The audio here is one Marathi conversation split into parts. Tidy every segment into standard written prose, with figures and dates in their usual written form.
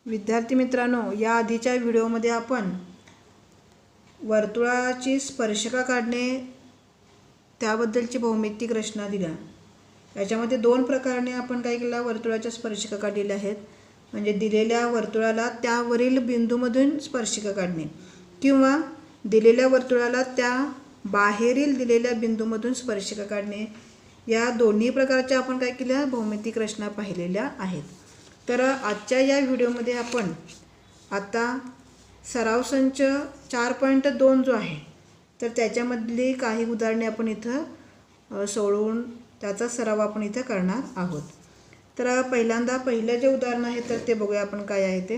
विद्यार्थी मित्रांनो, या आधीच्या व्हिडिओमध्ये आपण वर्तुळाची स्पर्शिका काढणे त्याबद्दलची भौमितिक रचना दिल्या। याच्यामध्ये दोन प्रकाराने आपण काय केलं, वर्तुळाच्या स्पर्शिका काढलेल्या आहेत। म्हणजे दिलेल्या वर्तुळाला त्यावरील बिंदूमधून स्पर्शिका काढणे किंवा दिलेल्या वर्तुळाला त्या बाहेरील दिलेल्या बिंदूमधून स्पर्शिका काढणे, या दोन्ही प्रकारच्या आपण काय केल्या, भौमितिक रचना पाहिलेल्या आहेत। तर आजच्या या व्हिडिओमध्ये आपण आता सराव संच 4.2 जो आहे तर त्याच्यामधली काही उदाहरणे आपण इथं सोडवून त्याचा सराव आपण इथं करणार आहोत। तर पहिल्यांदा पहिलं जे उदाहरण आहे तर ते बघूया आपण काय आहे ते।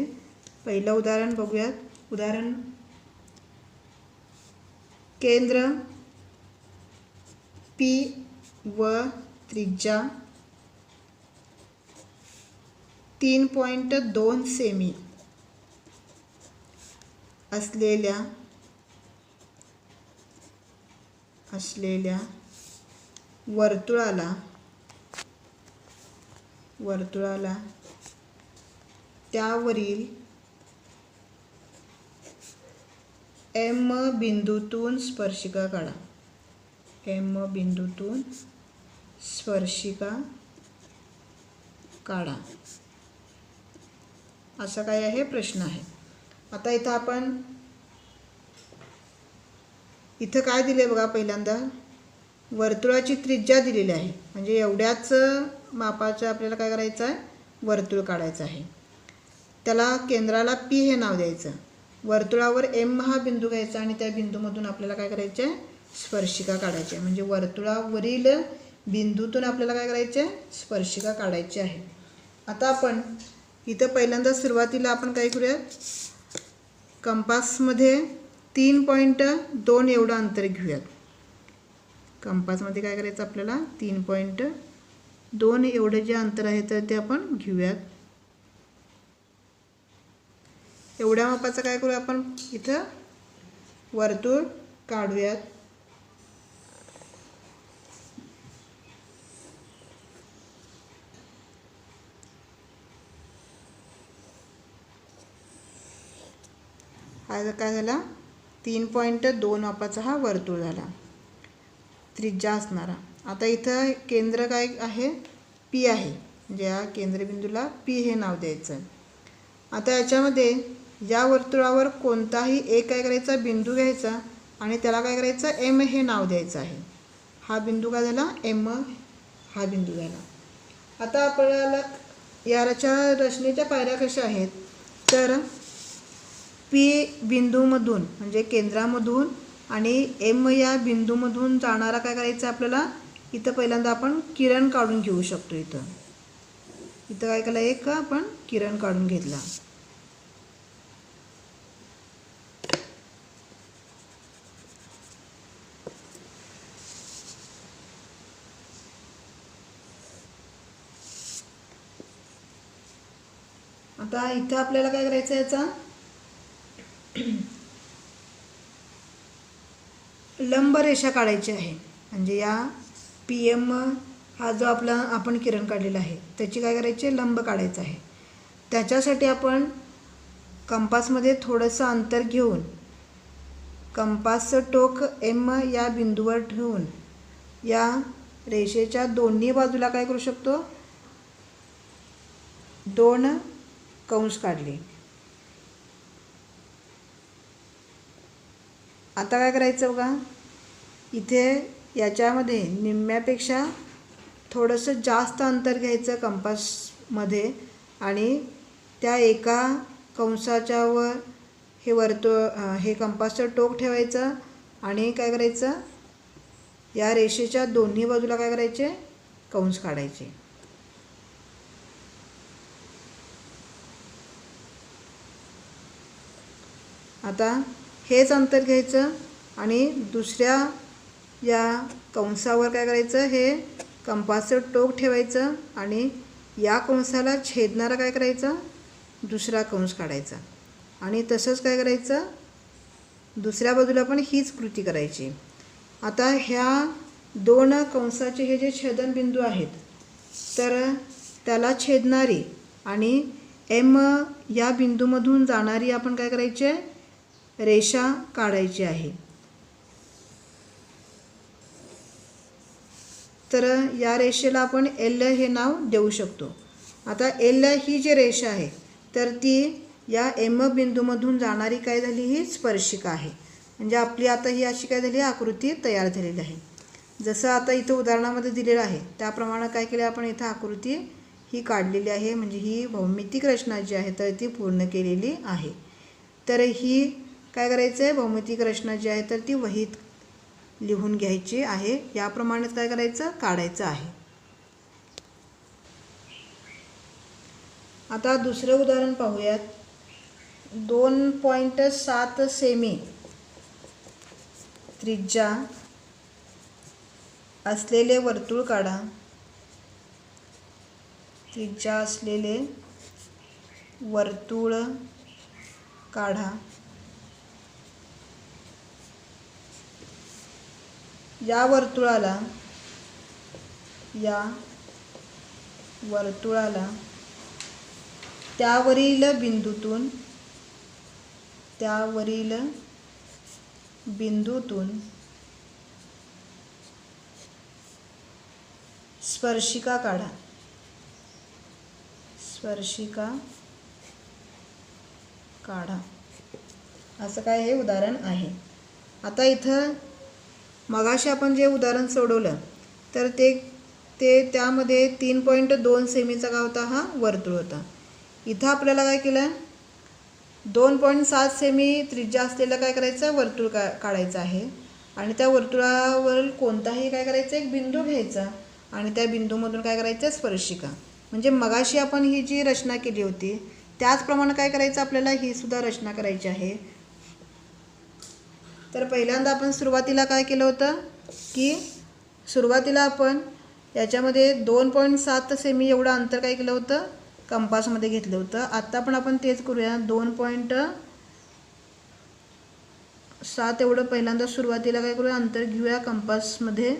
पहिलं उदाहरण बघूयात। उदाहरण केंद्र P व त्रिज्या 3.2 सेमी असलेल्या वर्तुळाला त्यावरील M बिंदूतून स्पर्शिका काढा। M बिंदूतून स्पर्शिका काढा, असा काय आहे प्रश्न आहे। आता इथं आपण इथं काय दिले बघा। पहिल्यांदा वर्तुळाची त्रिज्या दिलेली आहे, म्हणजे एवढ्याच मापाचं आपल्याला काय करायचं आहे, वर्तुळ काढायचं आहे। त्याला केंद्राला P हे नाव द्यायचं, वर्तुळावर M हा बिंदू घ्यायचा आणि त्या बिंदूमधून आपल्याला काय करायचं आहे, स्पर्शिका काढायची आहे। म्हणजे वर्तुळावरील बिंदूतून आपल्याला काय करायचे आहे, स्पर्शिका काढायची आहे। आता आपण इथं पहिल्यांदा सुरुवातीला आपण काय करूया, कंपासमध्ये 3.2 एवढं अंतर घेऊयात। कंपासमध्ये काय करायचं आपल्याला, 3.2 एवढं जे अंतर आहे तर ते आपण घेऊयात। एवढ्या मापाचं काय करूया आपण, इथं वर्तुळ काढूयात। हा काय झाला, 3.2 मापाचा हा वर्तुळ झाला, त्रिज्या असणारा। आता इथं केंद्र काय आहे, P आहे, म्हणजे या केंद्रबिंदूला P हे नाव द्यायचं। आता याच्यामध्ये या वर्तुळावर कोणताही एक काय करायचा, बिंदू घ्यायचा आणि त्याला काय करायचं, M हे नाव द्यायचं आहे। हा बिंदू काय झाला, M हा बिंदू झाला। आता आपल्याला याच्या रचनेच्या पायऱ्या कशा आहेत, तर P बिंदूमधून म्हणजे केंद्रामधून आणि M या बिंदूमधून जाणारा काय करायचं आपल्याला, इथं पहिल्यांदा आपण किरण काढून घेऊ शकतो। इथं काय केलं, एक आपण किरण काढून घेतला। आता इथं आपल्याला काय करायचं, याचा लंब रेषा काढायची आहे। म्हणजे या PM हा जो आपला आपण किरण काढलेला आहे त्याची काय करायची, लंब काढायचं आहे। त्याच्यासाठी आपण कंपासमध्ये थोडंसं अंतर घेऊन कंपासचं टोक M या बिंदूवर ठेवून या रेषेच्या दोन्ही बाजूला काय करू शकतो, 2 कंस काढले। आता काय करायचं बघा, इथे याच्यामध्ये निम्म्यापेक्षा थोडंसं जास्त अंतर घ्यायचं कंपासमध्ये आणि त्या एका कंसाच्या वर हे कंपासचं टोक ठेवायचं आणि काय करायचं, या रेषेच्या दोन्ही बाजूला काय करायचे, कंस काढायचे। आता हेच अंतर घ्यायचं आणि दुसऱ्या या कंसावर काय करायचं, हे कंपासचं टोक ठेवायचं आणि या कंसाला छेदणारा काय करायचं, दुसरा कंस काढायचा आणि तसंच काय करायचं, दुसऱ्या बाजूला पण हीच कृती करायची। आता ह्या 2 कंसाचे हे जे छेदनबिंदू आहेत तर त्याला छेदणारी आणि एम या बिंदूमधून जाणारी आपण काय करायची आहे, रेषा काढायची आहे. तर या रेषेला आपण एल हे नाव देऊ शकतो. आता एल ही जी रेषा आहे तर ती या एम बिंदूमधून जाणारी काय झाली, ही स्पर्शिका आहे. म्हणजे आपली आता ही अशी काय झाली, आकृती तयार झालेली आहे. जसं आता इथं उदाहरणामध्ये दिलेलं आहे त्याप्रमाणे काय केलं आपण, इथं आकृती ही काढलेली आहे. म्हणजे ही भौमितिक रचना जी आहे तर ती पूर्ण केलेली आहे. तर ही काय करायचं आहे, भौमितिक रचना जी आहे तर ती वहीत लिहून घ्यायची आहे. याप्रमाणेच काय करायचं, काढायचं आहे. आता दुसरं उदाहरण पाहूयात. 2.7 सेमी त्रिज्या असलेले वर्तुळ काढा. त्रिज्या असलेले वर्तुळ काढा. या वर्तुळाला त्यावरील बिंदूतून स्पर्शिका काढा. असं काय हे उदाहरण आहे. आता इथं मगाशी आपण जे उदाहरण सोडवलं तर ते त्यामध्ये 3.2 सेमीचा काय होता, हा वर्तुळ होता. इथं आपल्याला काय केलं, 2.7 सेमी त्रिज्या असलेलं काय करायचं, वर्तुळ काढायचं आहे. आणि त्या वर्तुळावर कोणताही काय करायचं, एक बिंदू घ्यायचा आणि त्या बिंदूमधून काय करायचं, स्पर्शिका. म्हणजे मगाशी आपण ही जी रचना केली होती त्याचप्रमाणे काय करायचं, आपल्याला ही सुद्धा रचना करायची आहे. तर पहिल्यांदा आपण सुरुवातीला काय केलं होतं की सुरुवातीला आपण याच्यामध्ये 2.7 सेमी एवढं अंतर काय केलं होतं, कंपासमध्ये घेतलं होतं. आत्ता पण आपण तेच करूया. 2.7 एवढं पहिल्यांदा सुरुवातीला काय करूया, अंतर घेऊया कंपासमध्ये.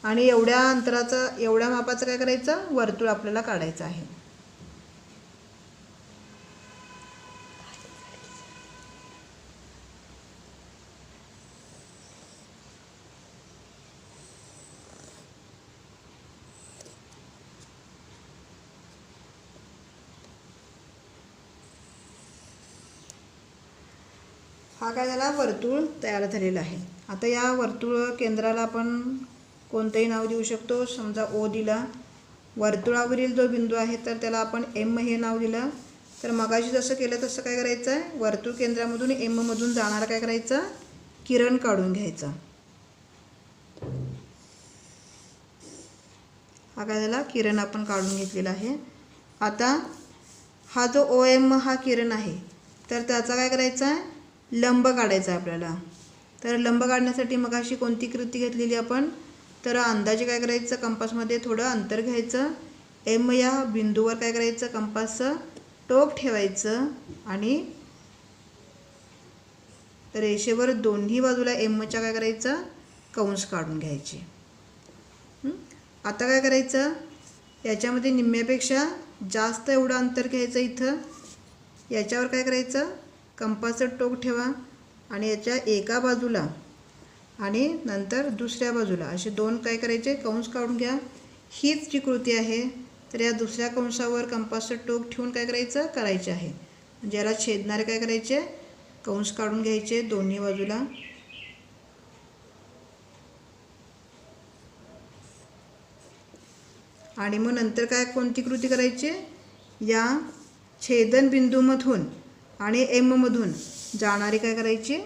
आणि एवढ्या मापाचं काय करायचं, वर्तुळ आपल्याला काढायचं आहे. हा काय झाला, वर्तुळ तयार झालेला आहे. आता या वर्तुळ केंद्राला आपण कोणतंही नाव देऊ शकतो. समजा ओ दिला. वर्तुळावरील जो बिंदू आहे तर त्याला आपण एम हे नाव दिलं. तर मगाशी जसं केलं तसं काय करायचं आहे, वर्तुळ केंद्रामधून एममधून जाणारा काय करायचा, किरण काढून घ्यायचा. हा काय झाला, किरण आपण काढून घेतलेला आहे. आता हा जो ओ एम हा किरण आहे तर त्याचा काय करायचा आहे, लंब काढायचा आहे आपल्याला. तर लंब काढण्यासाठी मगाशी कोणती कृती घेतलेली आपण, तर अंदाजे काय करायचं, कंपासमध्ये थोडं अंतर घ्यायचं. एम या बिंदूवर काय करायचं, कंपासचं टोक ठेवायचं आणि रेषेवर दोन्ही बाजूला एमच्या काय करायचं, कंस काढून घ्यायचे. आता काय करायचं, याच्यामध्ये निम्म्यापेक्षा जास्त एवढं अंतर घ्यायचं. इथं याच्यावर काय करायचं, कंपासचं टोक ठेवा आणि याच्या एका बाजूला आणि नंतर दुसऱ्या बाजूला असे दोन काय करायचे, कंस काढून घ्या. हीच जी कृती आहे तर या दुसऱ्या कंसावर कंपासचं टोक ठेवून काय करायचे आहे. म्हणजे याला छेदणारे काय करायचे, कंस काढून घ्यायचे दोन्ही बाजूला. आणि मग नंतर काय कोणती कृती करायची, या छेदन बिंदूमधून आणि एममधून जाणारी काय करायची,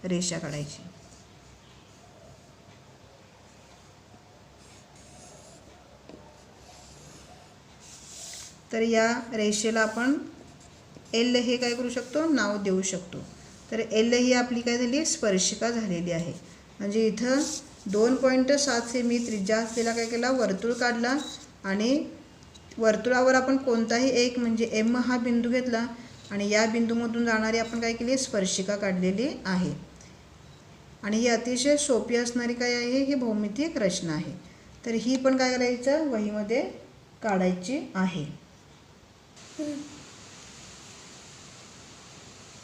रेषा काढायची. तर या रेषेला आपण एल हे काय करू शकतो, नाव देऊ शकतो. तर एल ही आपली काय झाली, स्पर्शिका झालेली आहे. म्हणजे इथं 2.7 सेमी त्रिज्या असलेला काय केला, वर्तुळ काढला आणि वर्तुळावर आपण कोणताही एक म्हणजे एम हा बिंदू घेतला आणि या बिंदूमधून जाणारी आपण काय केली, स्पर्शिका काढलेली आहे. आणि ही अतिशय सोपी असणारी काय आहे, ही भौमितिक रचना आहे. तर ही पण काय करायचं वहीमध्ये काढायची आहे.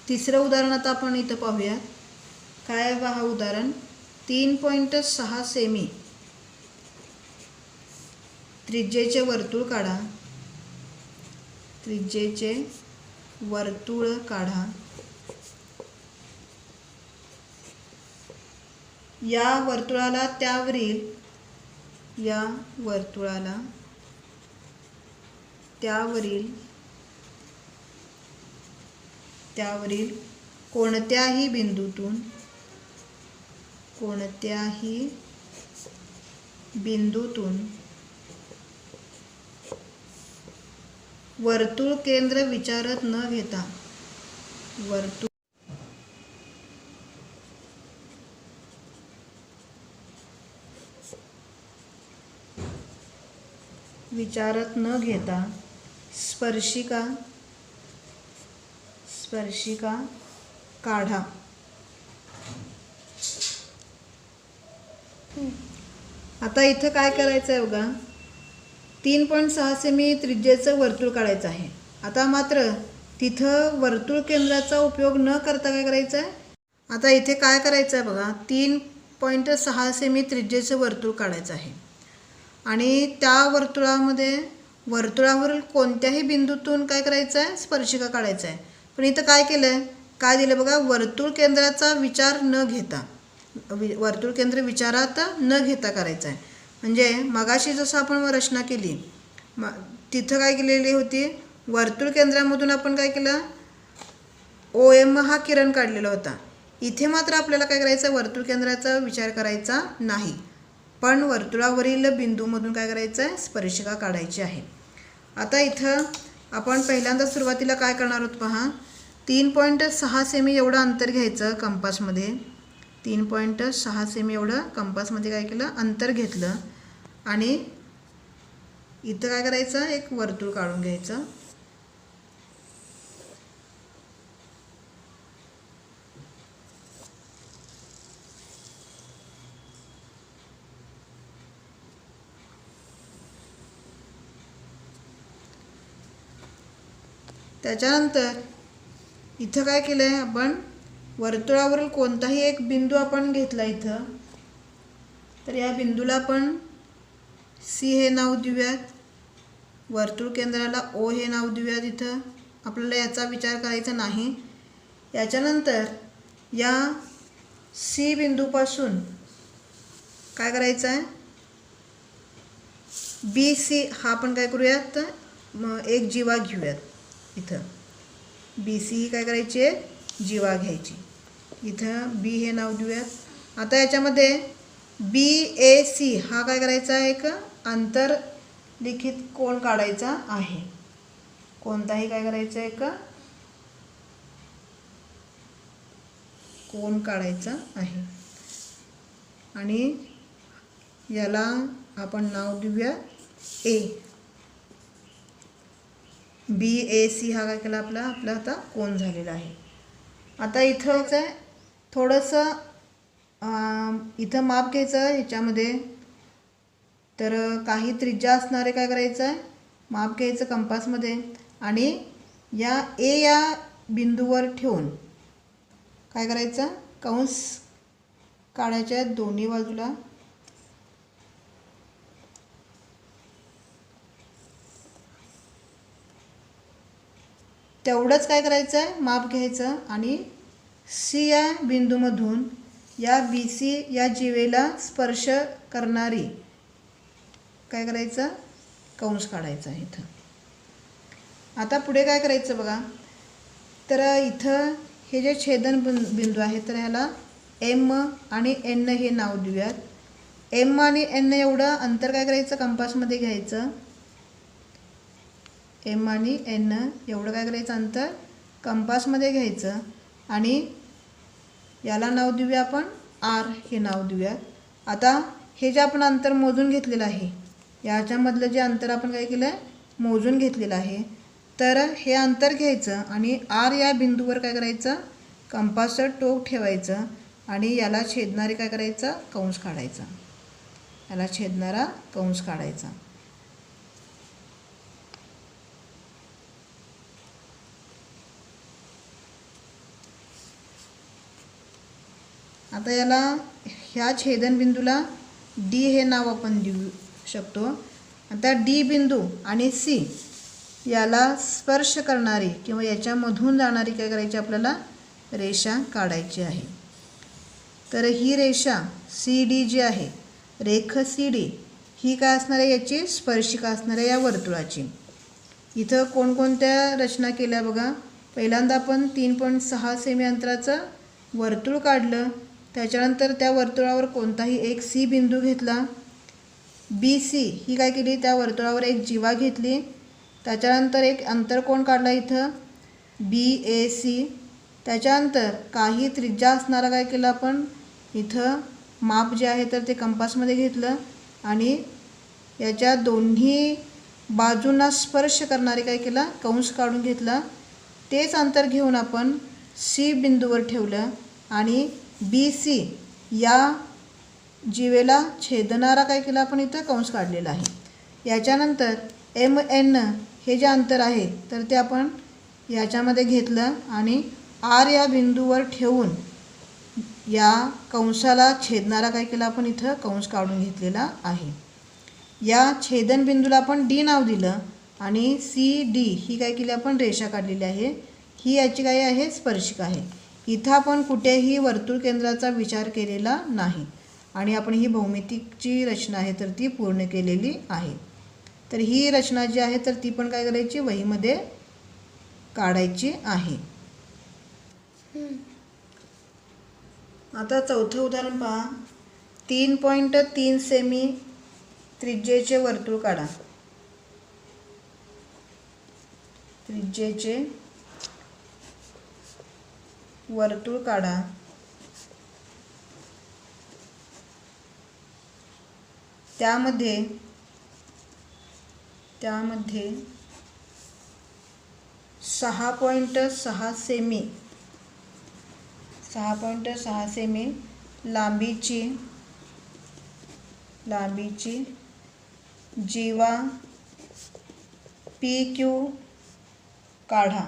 तिसरं उदाहरण आता आपण इथं पाहूया. काय आहे हा उदाहरण? 3.6 सेमी त्रिज्येचे वर्तुळ काढा. त्रिज्येचे वर्तुळ काढा. या वर्तुळाला त्यावरील कोणत्याही बिंदूतून वर्तुळ केंद्र विचारात न घेता स्पर्शिका काढा. आता इथं काय करायचं आहे बघा, 3.6 सेमी त्रिज्येचं वर्तुळ काढायचं आहे. आता मात्र तिथं वर्तुळ केंद्राचा उपयोग न करता काय करायचं आहे, आता इथे काय करायचं आहे बघा, 3.6 सेमी त्रिज्येचं वर्तुळ काढायचं आहे आणि त्या वर्तुळावरील कोणत्याही बिंदूतून काय करायचं आहे, स्पर्शिका काढायचं आहे. पण इथं काय केलं आहे, काय दिलं बघा, वर्तुळ केंद्राचा विचार न घेता, वर्तुळ केंद्र विचारात न घेता करायचं आहे. म्हणजे मगाशी जसं आपण रचना केली तिथं काय केलेली होती, वर्तुळ केंद्रामधून आपण काय केलं, OM हा किरण काढलेला होता. इथे मात्र आपल्याला काय करायचं, वर्तुळ केंद्राचा विचार करायचा नाही, पण वर्तुळावरील बिंदूमधून काय करायचं आहे, स्पर्शिका काढायची आहे. आता इथं आपण पहिल्यांदा सुरुवातीला काय करणार आहोत पहा, 3.6 सेमी एवढं अंतर घ्यायचं कंपासमध्ये. 3.6 सेमी एवढं कंपासमध्ये काय केलं, अंतर घेतलं आणि इथं काय करायचं, एक वर्तुळ काढून घ्यायचं. त्याच्यानंतर इथं काय केलं आहे, आपण वर्तुळावरील कोणताही एक बिंदू आपण घेतला इथं, तर या बिंदूला आपण C हे नाव देऊयात, वर्तुळ केंद्राला O हे नाव देऊयात. इथं आपल्याला याचा विचार करायचा नाही. याच्यानंतर या C बिंदूपासून काय करायचं आहे, BC हा आपण काय करूयात, एक जीवा घेऊयात. इथं BC ही काय करायची आहे, जीवा घ्यायची. इथं B हे नाव देऊयात. आता याच्यामध्ये BAC हा काय करायचा, एक आंतरलिखित कोन काढायचा आहे. कोणताही काय करायचं, एक कोन काढायचा आहे आणि याला आपण नाव देऊया A. BAC हा काय केला, आपला आता कोन झालेला आहे. आता इथं थोडंसं इथं माप घ्यायचं ह्याच्यामध्ये, तर काही त्रिज्या असणारे काय करायचं आहे, माप घ्यायचं कंपासमध्ये आणि या A या बिंदूवर ठेवून काय करायचं, कंस काढायच्या दोन्ही बाजूला. तेवढंच काय करायचं आहे, माप घ्यायचं आणि C या बिंदूमधून या BC या जीवेला स्पर्श करणारी काय करायचं, कंस काढायचा आहे इथं. आता पुढे काय करायचं बघा, तर इथं हे जे छेदन बिंदू आहे, तर ह्याला M आणि N हे नाव देऊयात. M आणि N एवढं अंतर काय करायचं, कंपासमध्ये घ्यायचं. M आणि N एवढं काय करायचं, अंतर कंपासमध्ये घ्यायचं आणि याला नाव देऊया आपण R हे नाव देऊया. आता हे जे आपण अंतर मोजून घेतलेलं आहे, याच्यामधलं जे अंतर आपण काय केलं आहे, मोजून घेतलेलं आहे, तर हे अंतर घ्यायचं आणि R या बिंदूवर काय करायचं, कंपासचं टोक ठेवायचं आणि याला छेदणारे काय करायचं, कंस काढायचा. याला छेदणारा कंस काढायचा. आता याला ह्या छेदनबिंदूला डी हे नाव आपण देऊ शकतो. आता डी बिंदू आणि सी याला स्पर्श करणारी किंवा याच्यामधून जाणारी काय करायची आपल्याला रेषा काढायची आहे. तर ही रेषा सी डी जी आहे, रेख सी डी ही काय असणार आहे, याची स्पर्शिका असणार आहे या वर्तुळाची. इथं कोणकोणत्या रचना केल्या बघा. पहिल्यांदा आपण 3.6 सेमी अंतराचं वर्तुळ काढलं. त्याच्यानंतर त्या वर्तुळावर कोणताही एक सी बिंदू घेतला. बी सी ही काय केली, त्या वर्तुळावर एक जीवा घेतली. त्याच्यानंतर एक अंतरकोन काढला इथं बी ए सी. त्याच्यानंतर काही त्रिज्या असणारा काय केलं आपण इथं माप जे आहे तर ते कंपासमध्ये घेतलं आणि याच्या दोन्ही बाजूंना स्पर्श करणारे काय केला कंस काढून घेतला. तेच अंतर घेऊन आपण सी बिंदूवर ठेवलं आणि बी सी या जीवेला छेदणारा काय केला आपण इथं कंस काढलेला आहे. याच्यानंतर एम एन हे जे अंतर आहे तर ते आपण याच्यामध्ये घेतलं आणि आर या बिंदूवर ठेवून या कंसाला छेदणारा काय केला आपण इथं कंस काढून घेतलेला आहे. या छेदनबिंदूला आपण डी नाव दिलं आणि सी डी ही काय केली आपण रेषा काढलेली आहे. ही याची काय आहे स्पर्शिका आहे. इथं आपण कुठेही वर्तुळ केंद्राचा विचार केलेला नाही आणि आपण ही भौमितिकची रचना आहे तर ती पूर्ण केलेली आहे. तर ही रचना जी आहे तर ती पण काय करायची वहीमध्ये काढायची आहे. आता चौथं उदाहरण पहा. 3.3 सेमी त्रिज्येचे वर्तुळ काढा. त्रिज्येचे वर्तुळ काढा. त्यामध्ये 6.6 सेमी लांबीची जीवा पी क्यू काढा.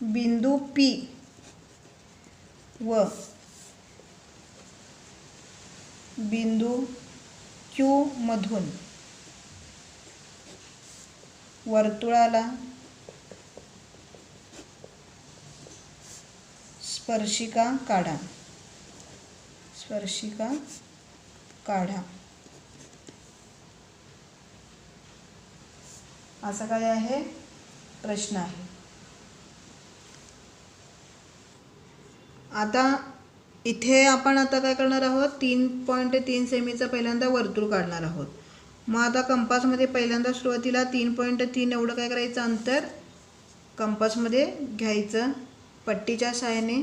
बिंदू पी व बिंदू क्यू मधून वर्तुळाला स्पर्शिका काढा. असा काय आहे प्रश्न आहे. आता इथे आपण आता काय करणार आहोत 3.3 सेमीचा पहिल्यांदा वर्तुळ काढणार आहोत. मग आता कंपासमध्ये पहिल्यांदा सुरुवातीला 3.3 एवढं काय करायचं अंतर कंपासमध्ये घ्यायचं पट्टीच्या सहाय्याने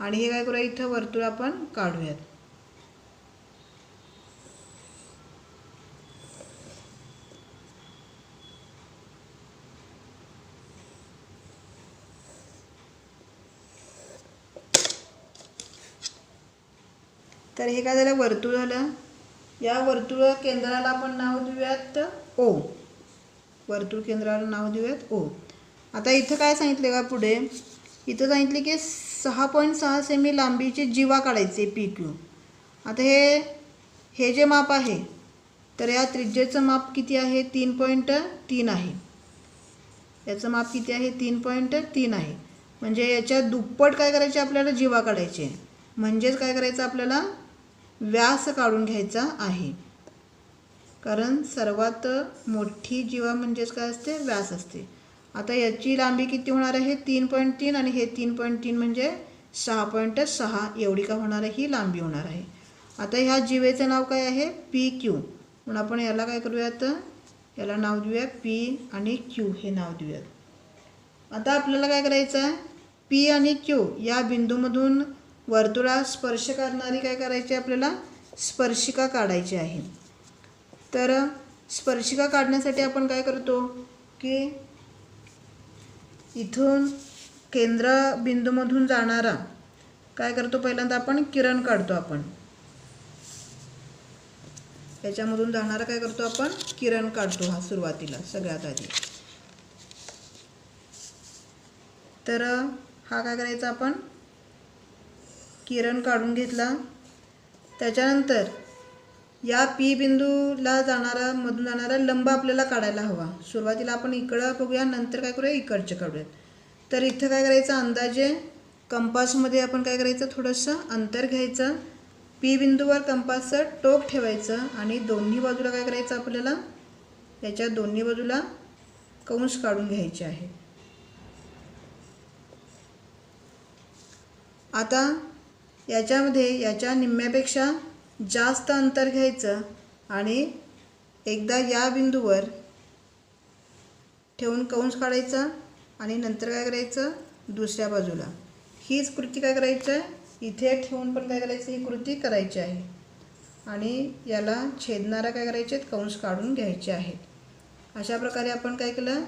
आणि हे काय करूया इथं वर्तुळ आपण काढूयात. तर हे काय झालं वर्तुळ झालं. या वर्तुळ केंद्राला आपण नाव देऊयात ओ. वर्तुळ केंद्राला नाव देऊयात ओ. आता इथं काय सांगितले का पुढे इथं सांगितले की 6.6 सेमी लांबीची जीवा काढायचे पी क्यू. आता हे जे माप आहे तर या त्रिज्येचं माप किती आहे 3.3 आहे. याचं माप किती आहे 3.3 आहे. म्हणजे याच्या दुप्पट काय करायचे आपल्याला जीवा काढायचे. म्हणजेच काय करायचं आपल्याला व्यास काढून घ्यायचा आहे. कारण सर्वात मोठी जीवा म्हणजेच काय असते व्यास असते. आता याची लांबी किती होणार आहे 3.3 आणि हे 3.3 म्हणजे 6.6 एवढी का होणार आहे ही लांबी होणार आहे. आता ह्या जीवेचं नाव काय आहे पी क्यू. म्हणून आपण याला काय करूयात याला नाव देऊया पी आणि क्यू हे नाव देऊयात. आता आपल्याला काय करायचं आहे पी आणि क्यू या बिंदूमधून वर्तुळाला स्पर्श करणारी काय करायची आपल्याला स्पर्शिका काढायची आहे. तर स्पर्शिका काढण्यासाठी आपण काय करतो की इथून केंद्रबिंदूमधून जाणारा काय करतो, पहिल्यांदा आपण किरण काढतो. आपण याच्यामधून जाणारा काय करतो, आपण किरण काढतो. हा सुरुवातीला सगळ्यात आधी. तर हा काय करायचा, आपण किरण काढून घेतला. त्याच्यानंतर या पी बिंदूला जाणारा मधून जाणारा लंब आपल्याला काढायला हवा. सुरुवातीला आपण इकडं बघूया, नंतर काय करूया, इकडचे काढूयात. तर इथं काय करायचं, अंदाजे कंपासमध्ये आपण काय करायचं, थोडंसं अंतर घ्यायचं. पी बिंदूवर कंपासचं टोक ठेवायचं आणि दोन्ही बाजूला काय करायचं, आपल्याला याच्या दोन्ही बाजूला कंस काढून घ्यायचे आहे. आता याच्यामध्ये याच्या निम्म्यापेक्षा जास्त अंतर घ्यायचं आणि एकदा या बिंदूवर ठेवून कंस काढायचा आणि नंतर काय करायचं, दुसऱ्या बाजूला हीच कृती काय करायचं आहे, इथे ठेवून पण काय करायचं, ही कृती करायची आहे. आणि याला छेदणारा काय करायचे, कंस काढून घ्यायचे आहेत. अशा प्रकारे आपण काय केलं,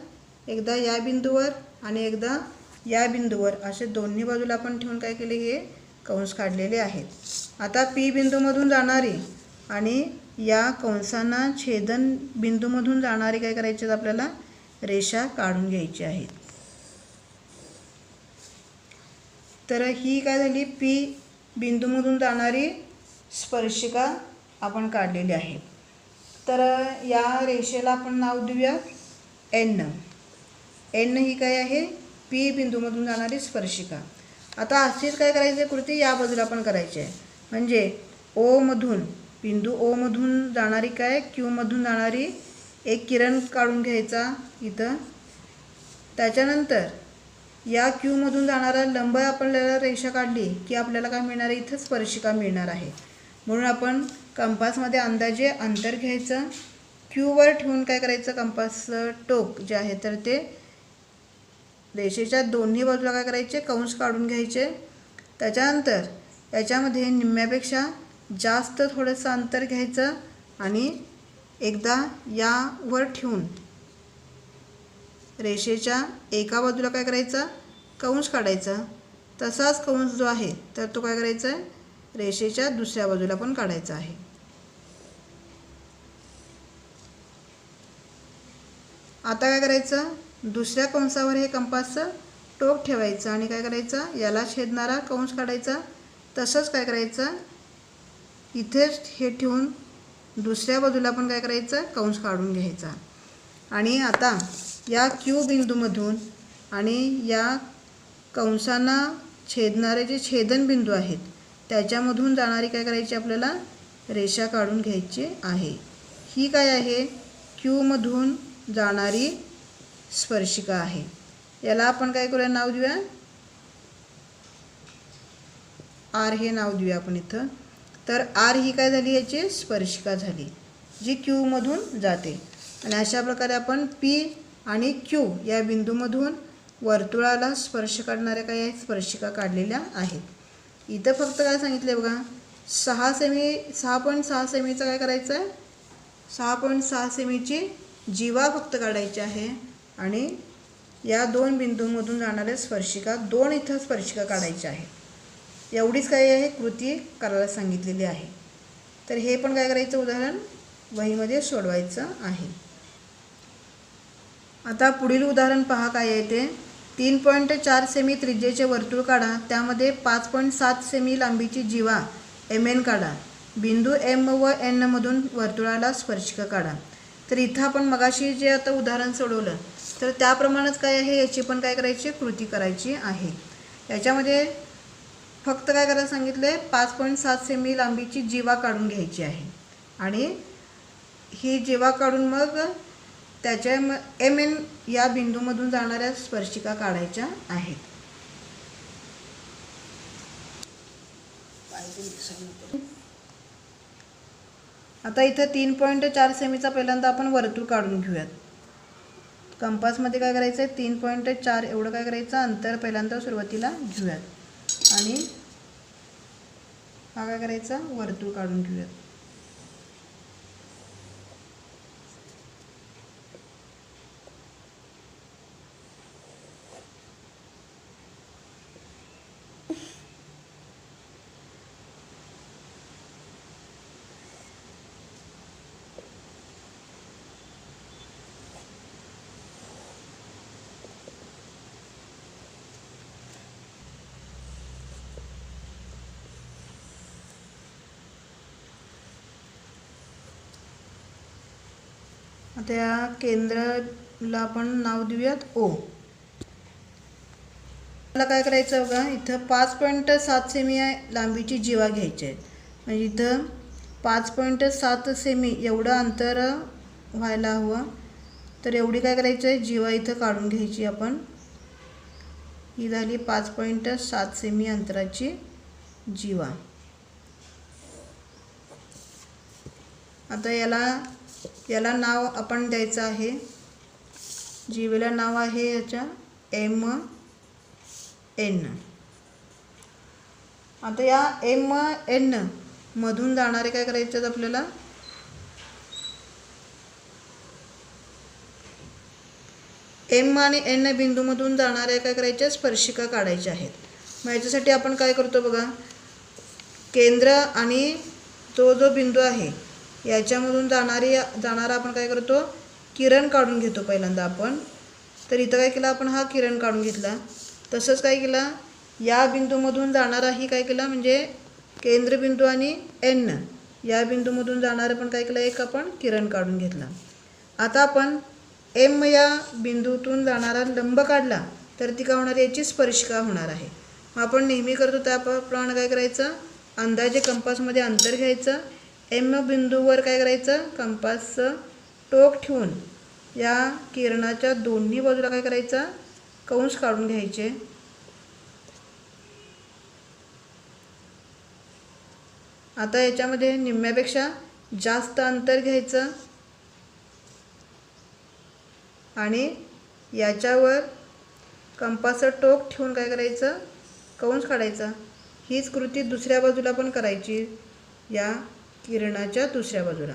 एकदा या बिंदूवर आणि एकदा या बिंदूवर असे दोन्ही बाजूला आपण ठेवून काय केले, हे कंस काढलेले आहेत. आता पी बिंदूमधून जाणारी आणि या कंसांना छेदन बिंदूमधून जाणारी काय करायची, आपल्याला रेषा काढून घ्यायची आहेत. तर ही काय झाली, पी बिंदूमधून जाणारी स्पर्शिका आपण काढलेली आहे. तर या रेषेला आपण नाव देऊया एन. एन ही काय आहे, पी बिंदूमधून जाणारी स्पर्शिका. आता अशीच काय करायची कृती या बाजूला पण करायची आहे. म्हणजे ओ मधून, बिंदू ओ मधून जाणारी काय, क्यू मधून जाणारी एक किरण काढून घ्यायचा इथं. त्याच्यानंतर या क्यू मधून जाणारा लंब आपल्याला रेषा काढली की आपल्याला काय मिळणार आहे, इथं स्पर्शिका मिळणार आहे. म्हणून आपण कंपासमध्ये अंदाजे अंतर घ्यायचं. क्यूवर ठेवून काय करायचं, कंपासचं टोक जे आहे तर ते रेषेच्या दोन्ही बाजूला काय करायचे, कंस काढून घ्यायचे. त्याच्यानंतर याच्यामध्ये निम्म्यापेक्षा जास्त थोडंसं अंतर घ्यायचं आणि एकदा यावर ठेवून रेषेच्या एका बाजूला काय करायचं, कंस काढायचा. तसाच कंस जो आहे तर तो काय करायचा आहे, रेषेच्या दुसऱ्या बाजूला पण काढायचा आहे. आता काय करायचं, दुसऱ्या कंसावर हे कंपासचं टोक ठेवायचं आणि काय करायचं, याला छेदणारा कंस काढायचा. तसंच काय करायचं, इथेच हे ठेवून दुसऱ्या बाजूला पण काय करायचं, कंस काढून घ्यायचा. आणि आता या क्यू बिंदूमधून आणि या कंसांना छेदणारे जे छेदन बिंदू आहेत त्याच्यामधून जाणारी काय करायची, आपल्याला रेषा काढून घ्यायची आहे. ही काय आहे, क्यूमधून जाणारी स्पर्शिका आहे. याला आपण काय करूया, नाव देऊया आर, हे नाव देऊया आपण इथं. तर आर ही काय झाली, याची स्पर्शिका झाली जी क्यूमधून जाते. आणि अशा प्रकारे आपण पी आणि क्यू या बिंदूमधून वर्तुळाला स्पर्श करणाऱ्या काय आहेत, स्पर्शिका काढलेल्या आहेत. इथं फक्त काय सांगितलं बघा, 6.6 सेमीचं काय करायचं आहे, 6.6 सेमीची जीवा फक्त काढायची आहे. आणि या दोन बिंदूमधून जाणाऱ्या स्पर्शिका, दोन इथं स्पर्शिका काढायच्या आहेत. एवढीच काय आहे, कृती करायला सांगितलेली आहे. तर हे पण काय करायचं, उदाहरण वहीमध्ये सोडवायचं आहे. आता पुढील उदाहरण पहा काय आहे ते. 3.4 सेमी त्रिज्येचे वर्तुळ काढा. त्यामध्ये 5.7 सेमी लांबीची जीवा एम एन काढा. बिंदू एम व एन मधून वर्तुळाला स्पर्शिका काढा. तर इथं आपण मगाशी जे आता उदाहरण सोडवलं तर त्याप्रमाणेच काय आहे, याची पण काय करायची, कृती करायची आहे. याच्यामध्ये फक्त काय करायला सांगितलं आहे, 5.7 सेमी लांबीची जीवा काढून घ्यायची आहे. आणि ही जीवा काढून मग त्याच्या एम एन या बिंदूमधून जाणाऱ्या स्पर्शिका काढायच्या आहेत. आता इथं 3.4 सेमीचा पहिल्यांदा आपण वर्तुळ काढून घेऊयात. कंपासमध्ये काय करायचं आहे, 3.4 एवढं काय करायचं अंतर पहिल्यांदा सुरुवातीला घेऊयात. आणि हा काय करायचा, वर्तुळ काढून घेऊयात. आता या केंद्राला आपण नाव देऊयात ओ. मला काय करायचं बघा, इथं 5.7 सेमी लांबीची जीवा घ्यायची आहेत. म्हणजे इथं 5.7 सेमी एवढं अंतर व्हायला हवं. तर एवढी काय करायचं आहे, जीवा इथं काढून घ्यायची आपण. ही झाली 5.7 सेमी अंतराची जीवा. आता याला नाव आपण द्यायचं आहे, जीवेला नाव आहे याच्या MN. आता या MN मधून जाणारे काय करायचे आहेत आपल्याला, M आणि N बिंदूमधून जाणाऱ्या काय करायच्या, स्पर्शिका काढायच्या आहेत. मग याच्यासाठी आपण काय करतो बघा, केंद्र आणि जो बिंदू आहे याच्यामधून जाणारा आपण काय करतो, किरण काढून घेतो पहिल्यांदा आपण. तर इथं काय केलं आपण, हा किरण काढून घेतला. तसंच काय केलं, या बिंदूमधून जाणाराही काय केला, म्हणजे केंद्रबिंदू आणि N या बिंदूमधून जाणारं पण काय केलं, एक आपण किरण काढून घेतला. आता आपण M या बिंदूतून जाणारा लंब काढला तर ती काय होणार, याची स्पर्शिका होणार आहे. मग आपण नेहमी करतो त्याप्रमाणे काय करायचं, अंदाजे कंपासमध्ये अंतर घ्यायचं. M बिंदूवर काय करायचं, कंपासचं टोक ठेवून या किरणाच्या दोन्ही बाजूला काय करायचं, कंस काढून घ्यायचे. आता याच्यामध्ये निम्म्यापेक्षा जास्त अंतर घ्यायचं आणि याच्यावर कंपासचं टोक ठेवून काय करायचं, कंस काढायचा. हीच कृती दुसऱ्या बाजूला पण करायची, या किरणाच्या दुसऱ्या बाजूला.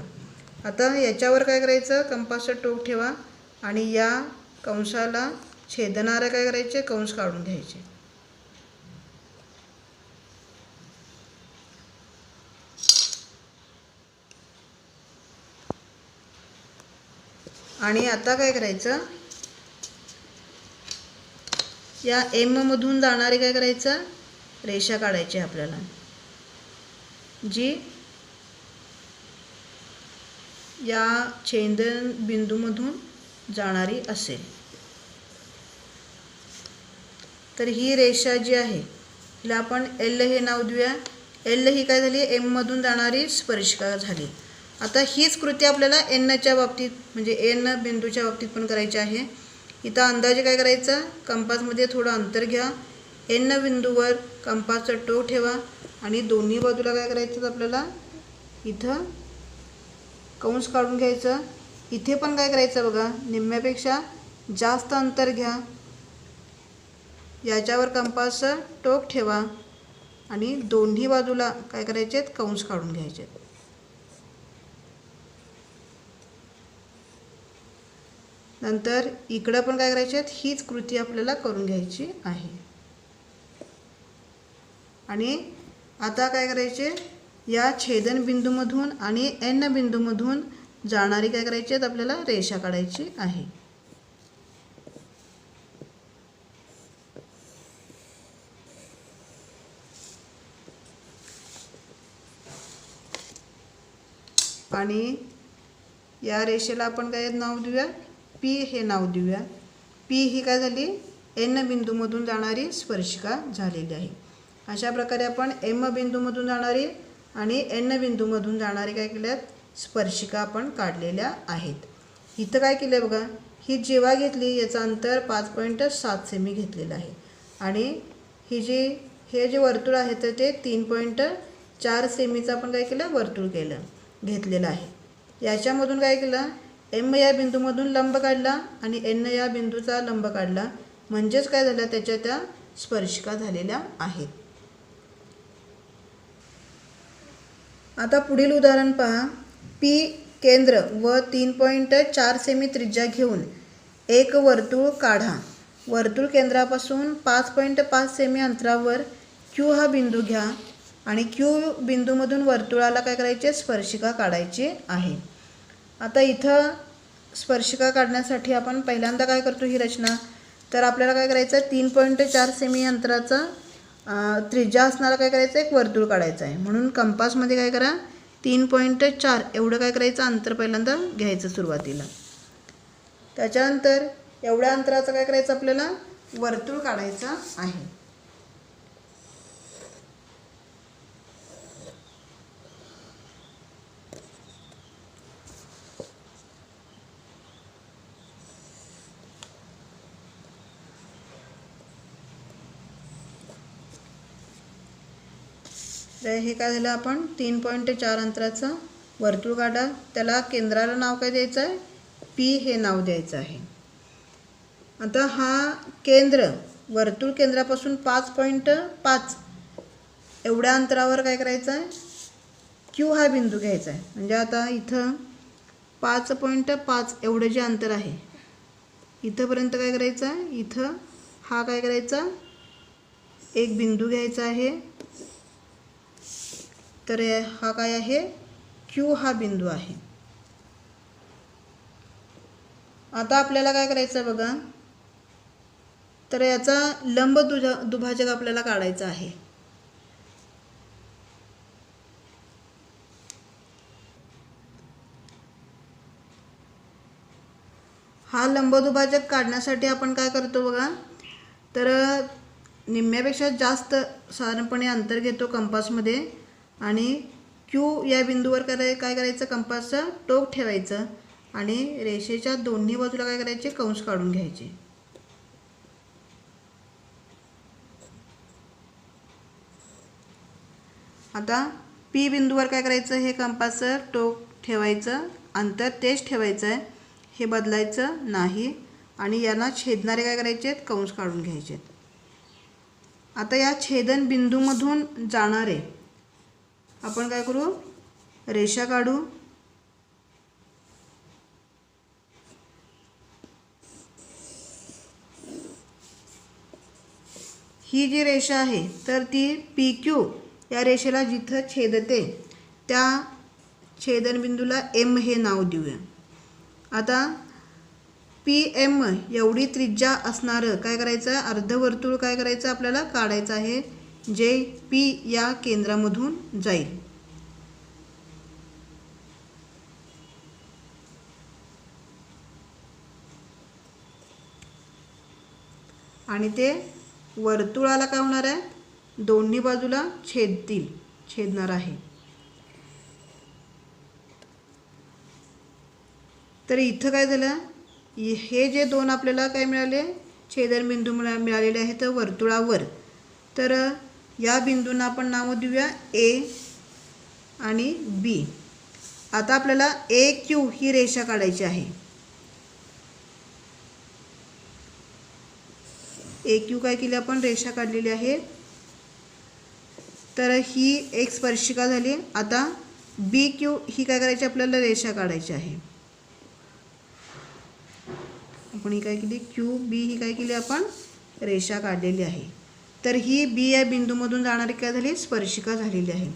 आता याच्यावर काय करायचं, कंपासचं टोक ठेवा आणि या कंसाला छेदणारे काय करायचे, कंस काढून घ्यायचे. आणि आता काय करायचं, या M मधून जाणारे काय करायचं, रेषा काढायची आपल्याला, जी या छेदन बिंदूमधून जाणारी असेल. तर ही रेषा जी आहे हिला आपण L हे नाव देऊया. L ही काय झाली, M मधून जाणारी स्पर्शिका झाली. आता हीच कृती आपल्याला Nच्या बाबतीत म्हणजे N बिंदूच्या बाबतीत पण करायची आहे. इथं अंदाजे काय करायचं, कंपासमध्ये थोडं अंतर घ्या, N बिंदूवर कंपासचं टोक ठेवा आणि दोन्ही बाजूला काय करायचं आपल्याला, इथं कंस काढून घ्यायचं. इथे पण काय करायचं बघा, निम्म्यापेक्षा जास्त अंतर घ्या, याच्यावर कंपासचं टोक ठेवा आणि दोन्ही बाजूला काय करायचे, कंस काढून घ्यायचे. नंतर इकडं पण काय करायचे, हीच कृती आपल्याला करून घ्यायची आहे. आणि आता काय करायचे, या छेदन बिंदूमधून आणि N बिंदूमधून जाणारी काय करायची आहेत, आपल्याला रेषा काढायची आहे. आणि या रेषेला आपण काय नाव देऊया, P हे नाव देऊया. P ही काय झाली, N बिंदूमधून जाणारी स्पर्शिका झालेली आहे. अशा प्रकारे आपण M बिंदूमधून जाणारी आणि N बिंदूमधून जाणारी काय केल्यात, स्पर्शिका आपण काढलेल्या आहेत. इथं काय केलं बघा, ही जीवा घेतली, याचं अंतर 5.7 सेमी घेतलेलं आहे आणि हे जे वर्तुळ आहे तर ते 3.4 सेमीचं आपण काय केलं, वर्तुळ घेतलेलं आहे. याच्यामधून काय केलं, M या बिंदूमधून लंब काढला आणि N या बिंदूचा लंब काढला, म्हणजेच काय झालं, त्याच्या त्या स्पर्शिका झालेल्या आहेत. आता पुढील उदाहरण पहा. P केंद्र व 3.4 सेमी त्रिज्या घेऊन एक वर्तुळ काढा. वर्तुळ केंद्रापासून 5.5 सेमी अंतरावर Q हा बिंदू घ्या आणि Q बिंदूमधून वर्तुळाला काय करायचे, स्पर्शिका काढायची आहे. आता इथं स्पर्शिका काढण्यासाठी आपण पहिल्यांदा काय करतो, ही रचना, तर आपल्याला काय करायचं, 3.4 सेमी अंतराचा त्रिज्या असणारा काय करायचं, एक वर्तुळ काढायचं आहे. म्हणून कंपासमध्ये काय करा, 3.4 एवढं काय करायचं अंतर पहिल्यांदा घ्यायचं सुरुवातीला. त्याच्यानंतर एवढ्या अंतराचं काय करायचं आपल्याला वर्तुळ काढायचं आहे. तर हे काय झालं, आपण 3.4 अंतराचं वर्तुळ काढा. त्याला केंद्राला नाव काय द्यायचं आहे, पी हे नाव द्यायचं आहे. आता हा केंद्र वर्तुळ केंद्रापासून 5.5 एवढ्या अंतरावर काय करायचं आहे, क्यू हा बिंदू घ्यायचा आहे. म्हणजे आता इथं 5.5 एवढं जे अंतर आहे इथंपर्यंत काय करायचं आहे, इथं हा काय करायचा एक बिंदू घ्यायचा आहे. तर हा काय आहे, क्यू हा बिंदू आहे. आता आपल्याला काय करायचं बघा, तर याचा लंब दुभाजक आपल्याला काढायचा आहे. हा लंब दुभाजक काढण्यासाठी आपण काय करतो बघा, तर निम्म्यापेक्षा जास्त साधारणपणे अंतर घेतो कंपासमध्ये आणि क्यू या बिंदूवर काय करायचं, कंपासचं टोक ठेवायचं आणि रेषेच्या दोन्ही बाजूला काय करायचे, कंस काढून घ्यायचे. आता पी बिंदूवर काय करायचं, हे कंपासचं टोक ठेवायचं, अंतर तेच ठेवायचं आहे, हे बदलायचं नाही आणि यांना छेदणारे काय करायचे, कंस काढून घ्यायचे. आता या छेदन बिंदूमधून जाणारे आपण काय करू, रेषा काढू. ही जी रेषा आहे तर ती पी क्यू या रेषेला जिथं छेदते त्या छेदनबिंदूला एम हे नाव देऊया. आता पी एम एवढी त्रिज्या असणारं काय करायचं, अर्धवर्तुळ काय करायचं आपल्याला काढायचं आहे, जे पी या केंद्रामधून जाईल. आणि ते वर्तुळाला काय होणार आहे, दोन्ही बाजूला छेदणार आहे. तर इथं काय झालं, हे जे दोन आपल्याला काय मिळाले, छेदनबिंदू मिळालेले आहेत वर्तुळावर. तर या बिंदूंना आपण नाव देऊया ए आणि बी. आता आपल्याला ए क्यू ही रेषा काढायची आहे. ए क्यू काय केली आपण, रेषा काढलेली आहे. तर ही एक स्पर्शिका झाली. आता बी क्यू ही काय करायची, आपल्याला रेषा काढायची आहे. आपण ही काय केली, क्यू बी ही काय केली, आपण रेषा काढलेली आहे. तर ही बी या बिंदूमधून जाणारी काय झाली, स्पर्शिका झालेली आहे.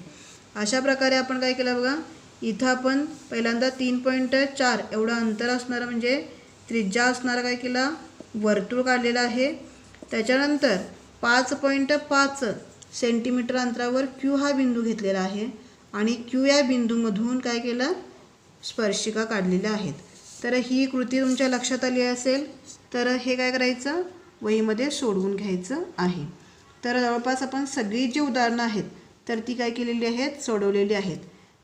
अशा प्रकारे आपण काय केलं बघा, इथं आपण पहिल्यांदा 3.4 एवढं अंतर असणारं म्हणजे त्रिज्या असणारा काय केला, वर्तुळ काढलेला आहे. त्याच्यानंतर 5.5 सेंटीमीटर अंतरावर क्यू हा बिंदू घेतलेला आहे आणि क्यू या बिंदूमधून काय केलं, स्पर्शिका काढलेल्या आहेत. तर ही कृती तुमच्या लक्षात आली असेल तर हे काय करायचं, वहीमध्ये सोडवून घ्यायचं आहे. तर जवळपास आपण सगळी जी उदाहरणं आहेत तर ती काय केलेली आहेत, सोडवलेली आहेत.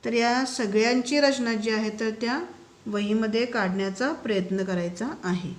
तर या सगळ्यांची रचना जी आहे तर त्या वहीमध्ये काढण्याचा प्रयत्न करायचा आहे.